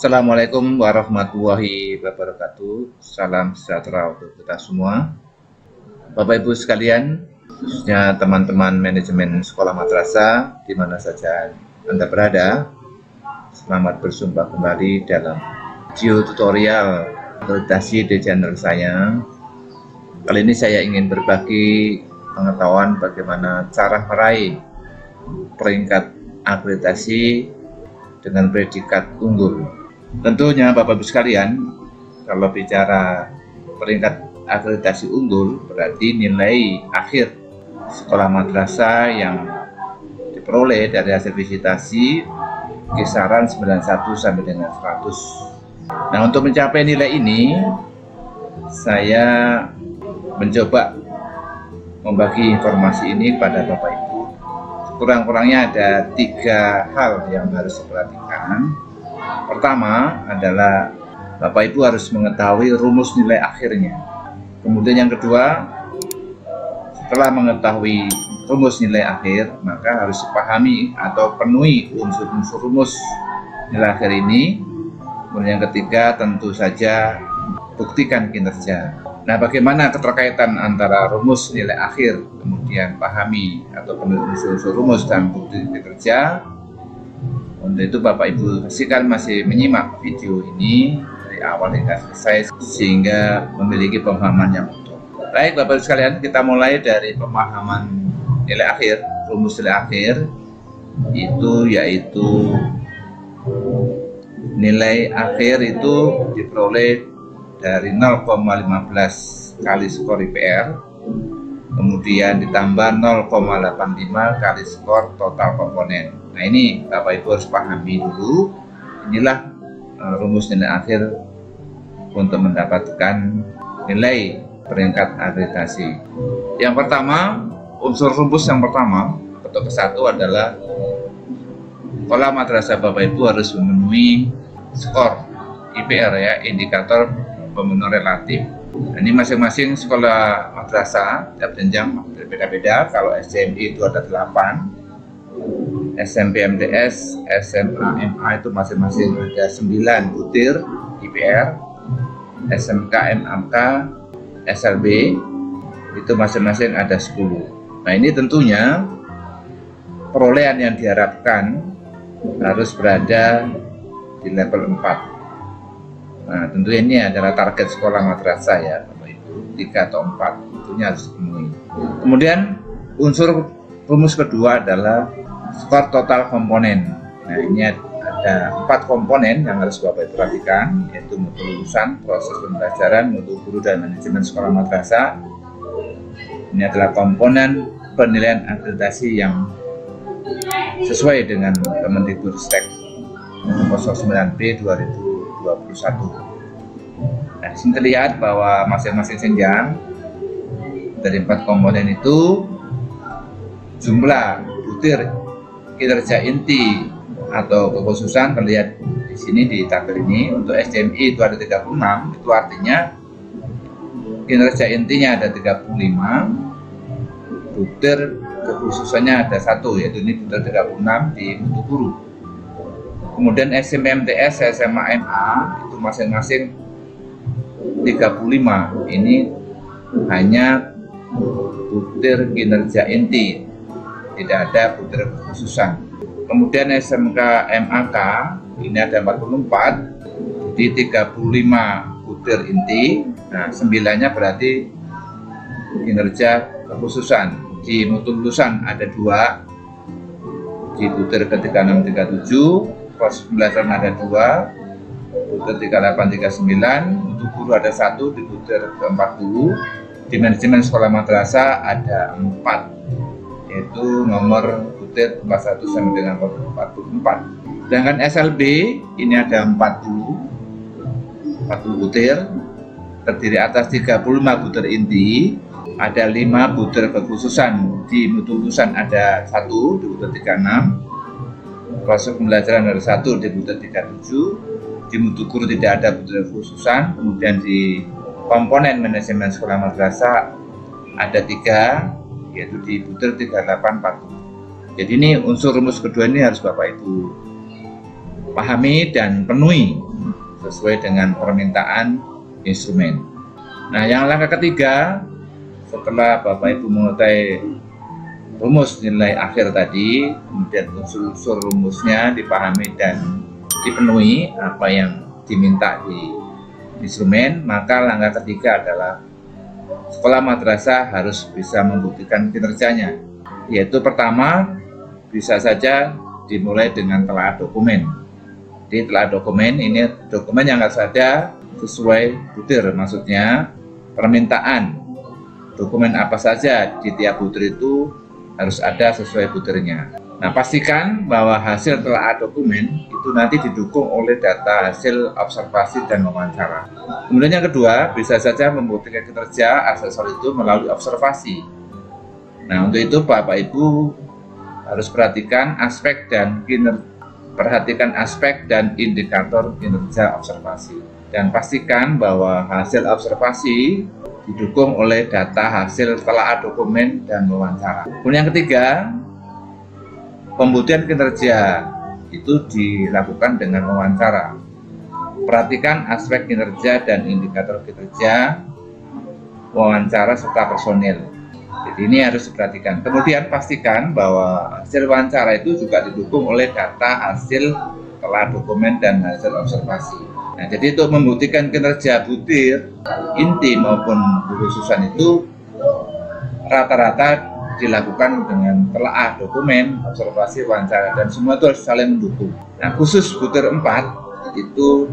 Assalamualaikum warahmatullahi wabarakatuh. Salam sejahtera untuk kita semua. Bapak Ibu sekalian, khususnya teman-teman manajemen sekolah madrasah di mana saja Anda berada, selamat berjumpa kembali dalam video tutorial akreditasi di channel saya. Kali ini saya ingin berbagi pengetahuan bagaimana cara meraih peringkat akreditasi dengan predikat unggul. Tentunya Bapak Ibu sekalian, kalau bicara peringkat akreditasi unggul berarti nilai akhir sekolah madrasah yang diperoleh dari hasil visitasi kisaran 91 sampai dengan 100. Nah, untuk mencapai nilai ini saya mencoba membagi informasi ini kepada Bapak Ibu. Kurang-kurangnya ada 3 hal yang harus diperhatikan. Pertama adalah Bapak Ibu harus mengetahui rumus nilai akhirnya. Kemudian yang kedua, setelah mengetahui rumus nilai akhir, maka harus dipahami atau penuhi unsur-unsur rumus nilai akhir ini. Kemudian yang ketiga, tentu saja buktikan kinerja. Nah, bagaimana keterkaitan antara rumus nilai akhir, kemudian pahami atau penuhi unsur-unsur rumus dan bukti kinerja? Untuk itu Bapak Ibu pastikan masih menyimak video ini dari awal hingga selesai sehingga memiliki pemahaman yang utuh. Baik Bapak Ibu sekalian, kita mulai dari pemahaman nilai akhir. Rumus nilai akhir itu yaitu nilai akhir itu diperoleh dari 0,15 kali skor IPR, kemudian ditambah 0,85 kali skor total komponen. Nah, ini Bapak Ibu harus pahami dulu. Inilah rumus nilai akhir untuk mendapatkan nilai peringkat akreditasi. Yang pertama, unsur rumus yang pertama atau kesatu adalah sekolah madrasah Bapak Ibu harus memenuhi skor IPR ya, indikator pemenuhan relatif. Nah, ini masing-masing sekolah madrasah tiap jenjang berbeda-beda. Kalau SCMI itu ada 8, SMP MTS, SMA MA itu masing-masing ada 9 butir IPR, SMK MAK, SLB itu masing-masing ada 10. Nah, ini tentunya perolehan yang diharapkan harus berada di level 4. Nah, tentu ini adalah target sekolah madrasah ya Bapak Ibu, 3 atau 4 tentunya harus dipenuhi. Kemudian unsur rumus kedua adalah skor total komponen. Nah, ini ada 4 komponen yang harus Bapak Ibu perhatikan, yaitu mutu lulusan, proses pembelajaran, mutu guru dan manajemen sekolah madrasah. Ini adalah komponen penilaian akreditasi yang sesuai dengan Kemendikbudristek nomor 09B 2021. Nah, di sini terlihat bahwa masing-masing jenjang dari 4 komponen itu jumlah butir kinerja inti atau kekhususan terlihat di sini di tabel ini. Untuk SCMI itu ada 36, itu artinya kinerja intinya ada 35, butir kekhususannya ada 1, yaitu ini butir 36 di mutu guru. Kemudian SMP MTS, SMA MA itu masing-masing 35, ini hanya butir kinerja inti, tidak ada butir kekhususan. Kemudian SMK MAK ini ada 44 di 35 butir inti. Nah, 9-nya berarti kinerja kekhususan. Di mutu lulusan ada 2 di butir ke-36 37, proses pembelajaran ada 2, butir 38 39, mutu guru ada 1 di butir ke-40, di manajemen sekolah madrasah ada 4, yaitu nomor butir 41 sampai dengan 44. Sedangkan SLB ini ada 40 butir, terdiri atas 35 butir inti, ada 5 butir kekhususan. Di mutu lulusan ada 1 di butir 36, proses pembelajaran ada 1 di butir 37, di mutu guru tidak ada butir kekhususan. Kemudian di komponen manajemen sekolah madrasah ada 3, yaitu di butir 3840. Jadi ini unsur rumus kedua ini harus Bapak Ibu pahami dan penuhi sesuai dengan permintaan instrumen. Nah, yang langkah ketiga, setelah Bapak Ibu mengetahui rumus nilai akhir tadi, kemudian unsur-unsur rumusnya dipahami dan dipenuhi apa yang diminta di instrumen, maka langkah ketiga adalah sekolah madrasah harus bisa membuktikan kinerjanya, yaitu pertama, bisa saja dimulai dengan telaah dokumen. Di telaah dokumen ini dokumen yang harus ada sesuai butir, maksudnya permintaan dokumen apa saja di tiap butir itu harus ada sesuai butirnya. Nah, pastikan bahwa hasil telaah dokumen itu nanti didukung oleh data hasil observasi dan wawancara. Kemudian yang kedua, bisa saja membuktikan kinerja asesor itu melalui observasi. Nah, untuk itu Bapak Ibu harus perhatikan aspek dan indikator kinerja observasi, dan pastikan bahwa hasil observasi didukung oleh data hasil telaah dokumen dan wawancara. Kemudian yang ketiga, pembuktian kinerja itu dilakukan dengan wawancara. Perhatikan aspek kinerja dan indikator kinerja wawancara serta personil. Jadi ini harus diperhatikan. Kemudian pastikan bahwa hasil wawancara itu juga didukung oleh data hasil telaah dokumen dan hasil observasi. Nah, jadi untuk membuktikan kinerja butir inti maupun khususan itu rata-rata dilakukan dengan telaah dokumen, observasi, wawancara, dan semua itu harus saling mendukung. Nah, khusus butir 4 itu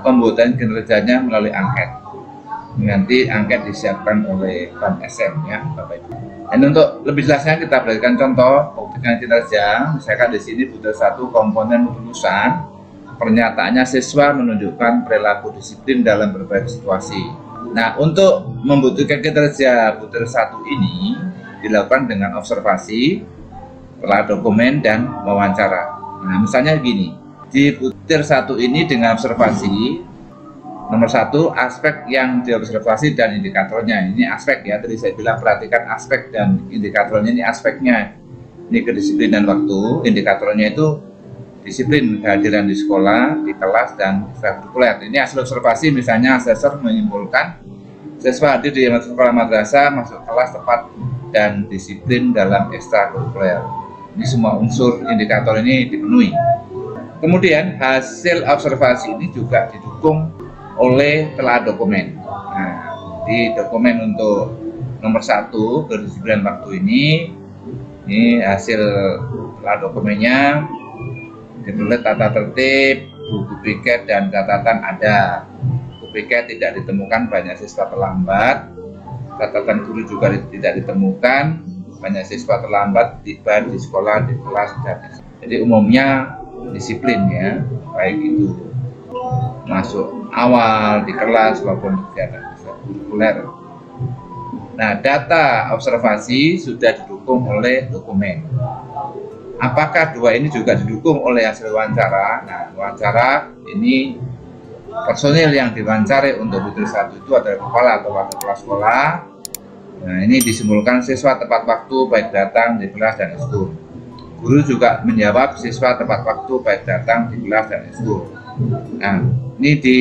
pembuktian kinerjanya melalui angket. Nanti angket disiapkan oleh Bank SM ya, Bapak Ibu. Dan untuk lebih jelasnya kita berikan contoh pembuktian kinerja. Misalkan di sini butir 1 komponen lulusan. Pernyataannya siswa menunjukkan perilaku disiplin dalam berbagai situasi. Nah, untuk membuktikan kinerja butir 1 ini dilakukan dengan observasi, telaah dokumen, dan wawancara. Nah, misalnya begini, di butir 1 ini dengan observasi, nomor 1, aspek yang diobservasi dan indikatornya. Ini aspek ya, tadi saya bilang perhatikan aspek dan indikatornya. Ini aspeknya, ini kedisiplinan waktu, indikatornya itu disiplin kehadiran di sekolah, di kelas, dan ekstrakurikuler. Ini hasil observasi, misalnya asesor menyimpulkan siswa hadir di sekolah madrasah, masuk kelas tepat, dan disiplin dalam ekstrakurikuler. Ini semua unsur indikator ini dipenuhi. Kemudian hasil observasi ini juga didukung oleh telaah dokumen. Nah, di dokumen untuk nomor 1 kedisiplinan waktu ini hasil telaah dokumennya ditulis tata tertib, buku piket dan catatan ada. Buku piket tidak ditemukan, banyak siswa terlambat. Catatan guru juga tidak ditemukan, banyak siswa terlambat tiba di sekolah, di kelas, dan jadi umumnya disiplin ya, baik itu masuk awal di kelas maupun kegiatan ekstrakurikuler. Nah, data observasi sudah didukung oleh dokumen. Apakah dua ini juga didukung oleh hasil wawancara? Nah, wawancara ini personil yang diwawancari untuk butir 1 itu adalah kepala atau wakil kepala sekolah. Nah, ini disimpulkan siswa tepat waktu baik datang di kelas dan ekskul. Guru juga menjawab siswa tepat waktu baik datang di kelas dan ekskul. Nah, ini di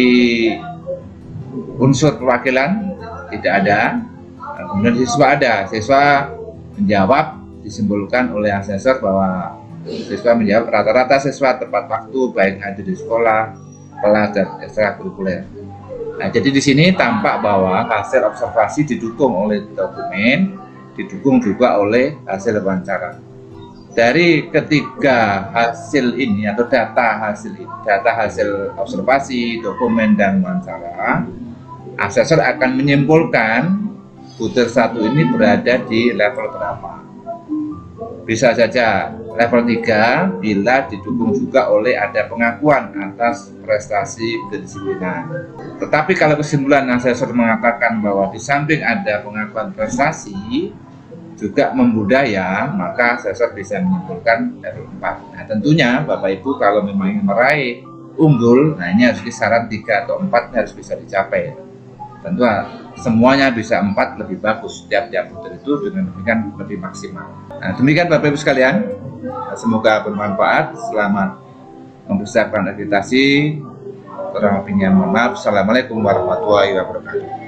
unsur perwakilan tidak ada. Nah, kemudian siswa ada, siswa menjawab, disimpulkan oleh asesor bahwa siswa menjawab rata-rata siswa tepat waktu baik hadir di sekolah, kelas, dan ekstrakurikuler. Nah, jadi di sini tampak bahwa hasil observasi didukung oleh dokumen, didukung juga oleh hasil wawancara. Dari ketiga hasil ini atau data hasil observasi, dokumen, dan wawancara, asesor akan menyimpulkan butir 1 ini berada di level berapa. Bisa saja level 3 bila didukung juga oleh ada pengakuan atas prestasi kedisiplinan. Tetapi kalau kesimpulan asesor mengatakan bahwa di samping ada pengakuan prestasi juga membudaya, maka asesor bisa menyimpulkan level 4. Nah, tentunya Bapak Ibu kalau memang ingin meraih unggul, nah ini harus kisaran 3 atau 4 harus bisa dicapai. Tentu semuanya bisa 4 lebih bagus, tiap-tiap butir itu dengan demikian lebih maksimal. Nah, demikian Bapak Ibu sekalian, semoga bermanfaat. Selamat mempersiapkan akreditasi. Kurang lebihnya mohon maaf. Assalamualaikum warahmatullahi wabarakatuh.